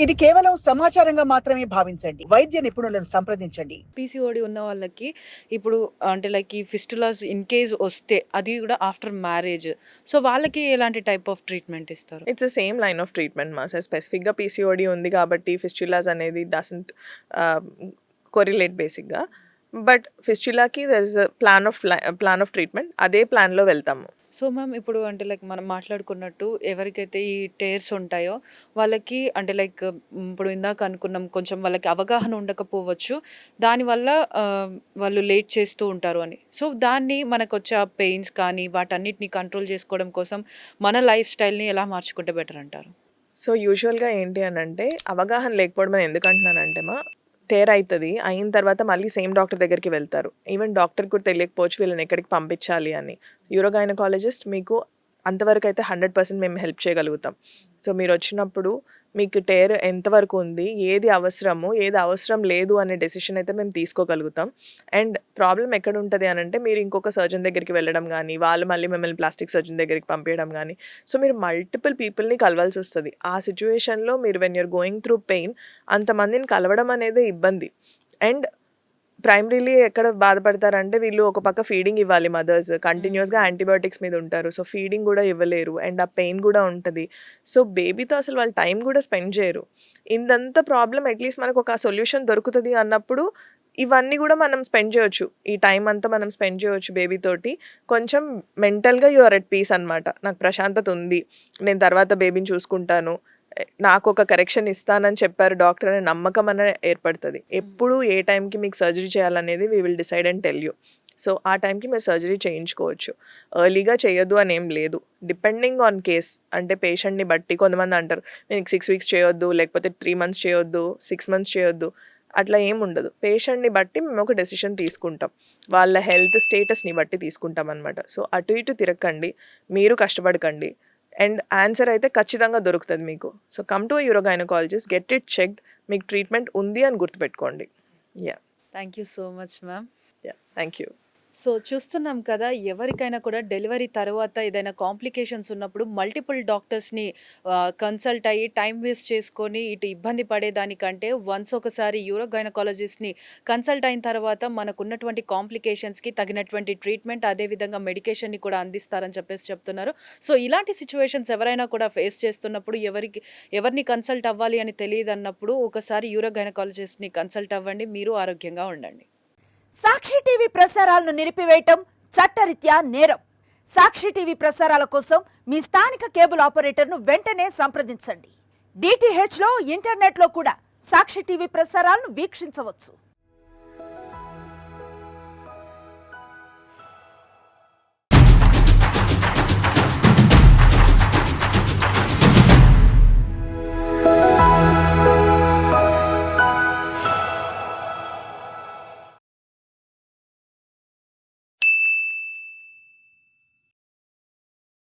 ఇది కేవలం సమాచారంగా మాత్రమే భావించండి. వైద్య నిపుణులను సంప్రదించండి. పీసీఓడి ఉన్న వాళ్ళకి ఇప్పుడు అంటే లైక్ ఈ ఫిస్టులాస్ ఇన్ కేస్ వస్తే అది కూడా ఆఫ్టర్ మ్యారేజ్. సో, వాళ్ళకి ఎలాంటి టైప్ ఆఫ్ ట్రీట్మెంట్ ఇస్తారు? It's the same line of treatment మా సార్. స్పెసిఫిక్‌గా పీసీఓడీ ఉంది కాబట్టి ఫిస్టులాస్ అనేది డజంట్ కొరిలేట్ బేసిక్‌గా. బట్ ఫిస్టులాకి there is a plan of treatment. అదే ప్లాన్‌లో వెళ్తాము. సో, మ్యామ్ ఇప్పుడు అంటే లైక్ మనం మాట్లాడుకున్నట్టు ఎవరికైతే ఈ టేర్స్ ఉంటాయో వాళ్ళకి అంటే లైక్ ఇప్పుడు ఇందాక అనుకున్నాం కొంచెం వాళ్ళకి అవగాహన ఉండకపోవచ్చు. దానివల్ల వాళ్ళు లేట్ చేస్తూ ఉంటారు అని. సో, దాన్ని మనకొచ్చే ఆ పెయిన్స్ కానీ వాటన్నిటిని కంట్రోల్ చేసుకోవడం కోసం మన లైఫ్ స్టైల్‌ని ఎలా మార్చుకుంటే బెటర్ అంటారు? సో, యూజువల్‌గా ఏంటి అనంటే అవగాహన లేకపోవడం అని ఎందుకంటున్నానంటే టేర్ అయితది. అయిన తర్వాత మళ్ళీ సేమ్ డాక్టర్ దగ్గరికి వెళ్తారు. ఈవెన్ డాక్టర్‌కి కూడా తెలియకపోవచ్చు వీళ్ళని ఎక్కడికి పంపించాలి అని. యూరోగైనకాలజిస్ట్ మీకు అంతవరకైతే 100% మేము హెల్ప్ చేయగలుగుతాం. సో, మీరొచ్చినప్పుడు మీకు టేర్ ఎంతవరకు ఉంది, ఏది అవసరము, ఏది అవసరం లేదు అనే డెసిషన్ అయితే మేము తీసుకోగలుగుతాం. అండ్ ప్రాబ్లమ్ ఎక్కడుంటది అనంటే మీరు ఇంకొక సర్జన్ దగ్గరికి వెళ్ళడం గానీ, వాళ్ళు మళ్ళీ మిమ్మల్ని ప్లాస్టిక్ సర్జన్ దగ్గరికి పంపియడం గానీ, సో, మీరు మల్టిపుల్ పీపుల్‌ని కలవాల్సొస్తది. ఆ సిట్యుయేషన్‌లో మీరు when you're going through pain అంతమందిని కలవడం అనేదే ఇబ్బంది. అండ్ ప్రైమరీలీ ఎక్కడ బాధపడతారంటే వీళ్ళు ఒక పక్క ఫీడింగ్ ఇవ్వాలి మదర్స్. కంటిన్యూయస్‌గా యాంటీబయోటిక్స్ మీద ఉంటారు. సో, ఫీడింగ్ గూడా ఇవ్వలేరు. అండ్ ఆ పెయిన్ గూడా ఉంటది. సో, బేబీతో అసలు వాళ్ళు టైం గూడా స్పెండ్ చేయరు. ఇందంతా ప్రాబ్లమ్ అట్‌లీస్ట్ మనకొక సొల్యూషన్ దొరుకుతది అన్నప్పుడు ఇవన్నీ గూడా మనం స్పెండ్ చేయొచ్చు. ఈ టైం అంతా మనం స్పెండ్ చేయొచ్చు బేబీతోటి. కొంచెం మెంటల్‌గా యూ ఆర్ ఎట్ పీస్ అనమాట. నాకు ప్రశాంతత ఉంది. నేను తర్వాత బేబీని చూసుకుంటాను. నాకొక కరెక్షన్ ఇస్తానని చెప్పారు డాక్టర్ అనే నమ్మకం అనేది ఏర్పడుతది. ఎప్పుడు ఏ టైంకి మీకు సర్జరీ చేయాలనేది we will decide and tell you. So, ఆ టైంకి మీరు సర్జరీ చేయించుకోవచ్చు. ఎర్లీగా చేయొద్దు అనేం లేదు. డిపెండింగ్ ఆన్ కేస్ అంటే పేషెంట్‌ని బట్టి కొంతమంది అంటారు మీకు 6 వీక్స్ చేయొద్దు, లేకపోతే 3 మంత్స్ చేయొద్దు, 6 మంత్స్ చేయొద్దు. అట్లా ఏముండదు. పేషెంట్‌ని బట్టి మేము ఒక డెసిషన్ తీసుకుంటాం. వాళ్ళ హెల్త్ స్టేటస్‌ని బట్టి తీసుకుంటామనమాట. సో, అటు ఇటు తిరగకండి. మీరు కష్టపడకండి. అండ్ ఆన్సర్ అయితే ఖచ్చితంగా దొరుకుతది మీకు. So, come to a urogynecologist, get it checked. మీకు ట్రీట్మెంట్ ఉంది అని గుర్తుపెట్టుకోండి. Yeah! Thank you so much ma'am. Yeah! Thank you. So, చూస్తున్నాం కదా! ఎవరికైనా కూడా డెలివరీ తర్వాత ఏదైనా కాంప్లికేషన్స్ ఉన్నప్పుడు మల్టిపుల్ డాక్టర్స్‌ని కన్సల్ట్ అయ్యి టైం వేస్ట్ చేసుకొని ఇటు ఇబ్బంది పడేదానికంటే వన్స్ ఒకసారి యూరో గైనకాలజిస్ట్‌ని కన్సల్ట్ అయిన తర్వాత మనకున్నటువంటి కాంప్లికేషన్స్‌కి తగినటువంటి ట్రీట్మెంట్ అదేవిధంగా మెడికేషన్‌ని కూడా అందిస్తారని చెప్పేసి చెప్తున్నారు. సో, ఇలాంటి సిట్యుయేషన్స్ ఎవరైనా కూడా ఫేస్ చేస్తున్నప్పుడు ఎవరిని కన్సల్ట్ అవ్వాలి అని తెలియదన్నప్పుడు ఒకసారి యూరో గైనకాలజిస్ట్‌ని కన్సల్ట్ అవ్వండి. మీరు ఆరోగ్యంగా ఉండండి. సాక్షి టీవీ ప్రసారాలను నిలిపివేయటం చట్టరీత్యా నేరం. సాక్షి టీవీ ప్రసారాల కోసం మీ స్థానిక కేబుల్ ఆపరేటర్ను వెంటనే సంప్రదించండి. డిటిహెచ్లో ఇంటర్నెట్లో కూడా సాక్షి టీవీ ప్రసారాలను వీక్షించవచ్చు.